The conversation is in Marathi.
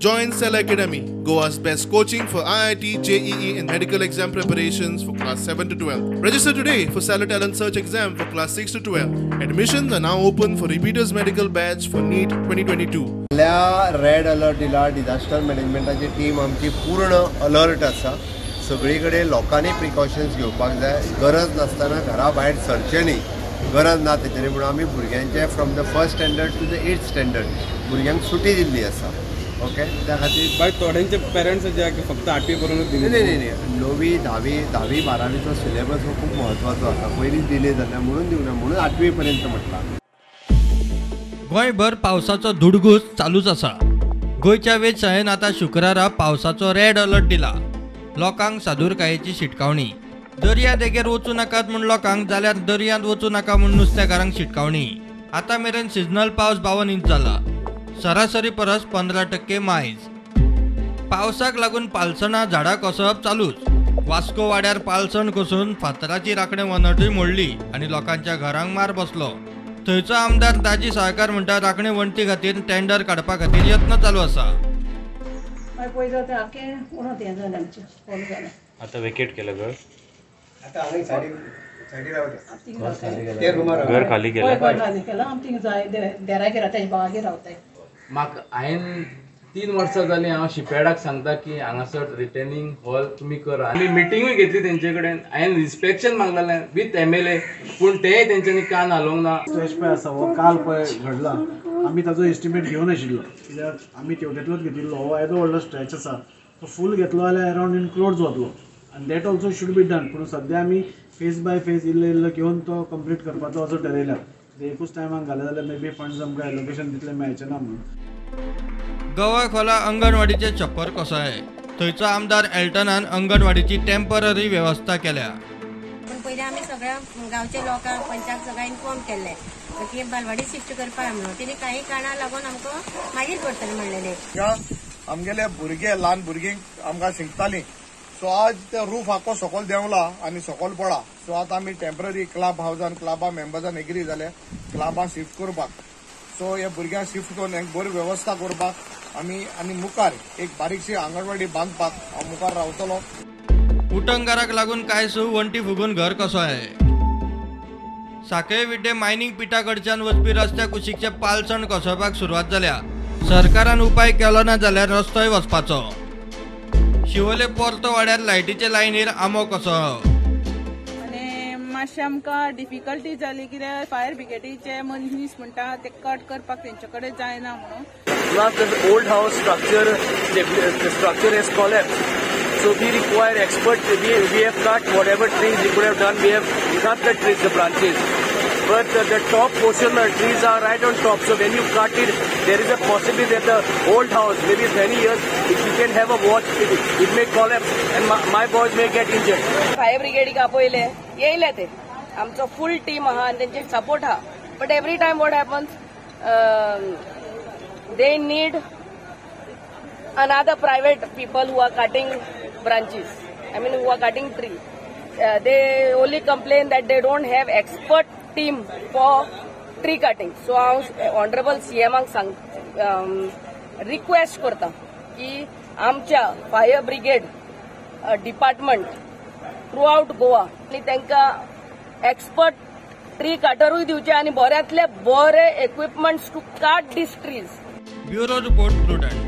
Join Cell Academy, Goa's best coaching for IIT, JEE and medical exam preparations for class 7 to 12. Register today for Cell Talent Search exam for class 6 to 12. Admissions are now open for repeaters medical batch for NEET 2022. Red alert दिला डिजास्टर मॅनेजमेंटाची टीम आमची पूर्ण अलर्ट आसा. सगळीकडे लोकांनी प्रिकॉशन्स घेवपाक जाय. गरज नासतना घरा भायर सरचें न्ही. गरज ना तेचेर म्हणून आमी भुरग्यांचे from the first standard to the 8th standard भुरग्यांक सुटी दिल्ली आसा. ओके, त्या खातीर बाय थोड्यांचे पेरंट्स जे की फक्त 8वी करूनच दिली. नाही 9वी 10वी 12वीचो सिलेबस हो खूब महत्वाचो आसा. पयलींच डिले जाल्या म्हणून दिवना, म्हणून 8वी पर्यंत म्हटलां. गोंयभर पावसाचो धुडगूस चालूच आसा. गोंयच्या वेधशाळेन आता शुक्रारा पावसाचो रेड अलर्ट दिला. लोकांक सादूरकायेची शिटकावणी. दर्या देगेर वचूं नाकात म्हूण लोकांक, जाल्यार दर्यांत वचूं नाका म्हूण नुस्तेकारांक शिटकावणी. आता मेरेन सिजनल पावस 52 इंच जाला. सरासरी परस 15% मायज. पावसाक लागून पालसणां झाडां कोसप चालूच. वास्को वाड्यार पालसण कोसून फातराची राखणे वणटूय मोडली आनी लोकांच्या घरांक मार बसलो. थंयचो आमदार दाजी साळकार म्हणटा राखणे वणटी खातीर टेंडर काडपा खातीर यत्न चालू आसा. आता वेकेट केलं घर, घर खाली केलं. म्हाका हांवें 3 वर्सां जालीं हांव शिपेडाक सांगता की हांगासर रिटेनिंग हॉल तुमी करा. आमी मिटिंगूय घेतली तेंचे कडेन. हांवें इन्स्पेक्शन मागलेलें विथ MLA, पूण तेंय तेंच्यांनी कान हालोवंक ना. स्ट्रेच पळय आसा हो काल पळय घडला. आमी ताजो एस्टिमेट घेवन आशिल्लो, कित्याक आमी तेवटेंतलोच घेतिल्लो. हो येदो व्हडलो स्ट्रेच आसा, तो फूल घेतलो जाल्यार अरावंड इन क्रोड्स वतलो. आनी that also should be done. पूण सद्या आमी फेज बाय फेज इल्लो घेवन तो कंप्लीट करपाचो असो ठरयला. एकूच टायमाक घाले जाल्यार मे बी फंड्स आमकां एलोकेशन तितले मेळचे ना म्हणून. गोवा खोला अंगणवाडीचे छप्पर कोसळ्ळे. थंयचो आमदार एल्टनान अंगणवाडीची टेम्पररी वेवस्था केल्या. पण पयलीं आमी सगळ्या गांवच्या लोकांक पंचाक सगळ्यांक इन्फॉर्म केल्लें की बालवाडी शिफ्ट करपाक म्हणून. तेणी काही कारणां लागून आमकां मागीर करतले म्हणलेलें. आमगेले भुरगे ल्हान भुरगीं आमकां शिंकतालीं. सो आज ते रूफ आख्खो सकयल देंवला आनी सकयल पडा. सो आतां आमी टेम्पररी क्लब हावजान क्लबा मेंबर्सान एग्री जाले क्लबां शिफ्ट करपाक. सो हे भुरग्यांक शिफ्ट करून एक बरी वेवस्था करपाक आनी मुखार एक बारीकशी आंगणवाडी बांदपाक हांव मुखार रावतलो. उटंगाराक लागून कांयसू वणटी फुगून घर कोसळ्ळें. सांखळे विड्डे मायनिंग पिटा कडच्यान वचपी रस्त्या कुशीकचे पालसण कोसळपाक सुरवात जाल्या. सरकारान उपाय केलो ना जाल्यार रस्तोय वचपाचो. शिवोले पोर्तो वाड्यार लायटीचे लायनीर आमो कोसळ्ळो. मातशें आमकां डिफिकल्टी जाली, कित्याक फायर ब्रिगेडीचे मनीस म्हणटा ते कट करपाक तेंचे कडेन जायना म्हणून. Old house structure has collapsed, so we require expert. We have cut whatever trees we could have done. We have cut the trees, the branches, but the top portion of the trees are right on top. So when you cut it, there is a possibility that the old house, maybe many years, if you can have a watch, it may collapse and my boys may get injured. Fire ब्रिगेडीक आपयले येयले ते आमचो फुल टीम आहा आनी तेंचे सपोर्ट आहा. But every time what happens, they need another private people who are cutting branches. Who are cutting trees. They only complain that they don't have expert team for tree cutting. So honorable CMाक रिक्वेस्ट करता की आमच्या fire brigade department throughout Goa आनी तांकां एक्सपर्ट ट्री कटरूय दिवचे आनी बऱ्यांतले बरे equipments to cut these trees. Bureau report prudent.